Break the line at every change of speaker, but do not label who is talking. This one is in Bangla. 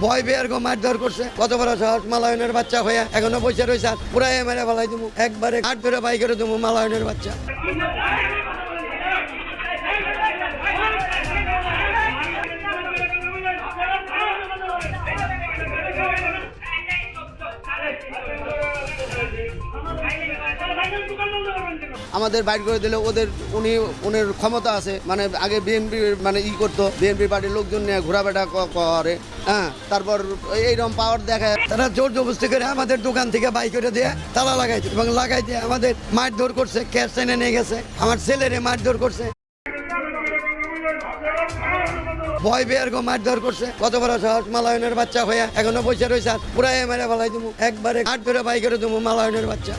ভয় পেয়ে এরকম মারধর করছে, কত বড় সাহস, মালায়নের বাচ্চা হয়ে এখনো বসে রয়েছে, পুরাই মেরে ফেলাই দেবো, একবারে হাট ধরে বাই করে দেবো মালায়নের বাচ্চা। আমাদের বাইর করে দিলে উনি ক্ষমতা আছে, মানে আগে বিএনপি মানে করতো, বিএনপি পার্টির লোকজন নিয়ে ঘোরাফেরা করে, হ্যাঁ, তারপর এইরকম পাওয়ার দেখায়, তারা জোর জবরদস্তি করে আমাদের দোকান থেকে বাই করে দিয়ে তালা লাগাইছে এবং লাগাই দিয়ে আমাদের মারধর করছে, ক্যাশ এনে নিয়ে গেছে, আমার ছেলেরে মারধর করছে, ভয় পেয়ে এরকম মারধর করছে, কত বড় সাহস, মালায়নের বাচ্চা হয়ে এখনো বসে রয়েছে, পুরাই মেরে ফেলাই দেবো, একবারে হাট ধরে বাই করে দেবো মালায়নের বাচ্চা।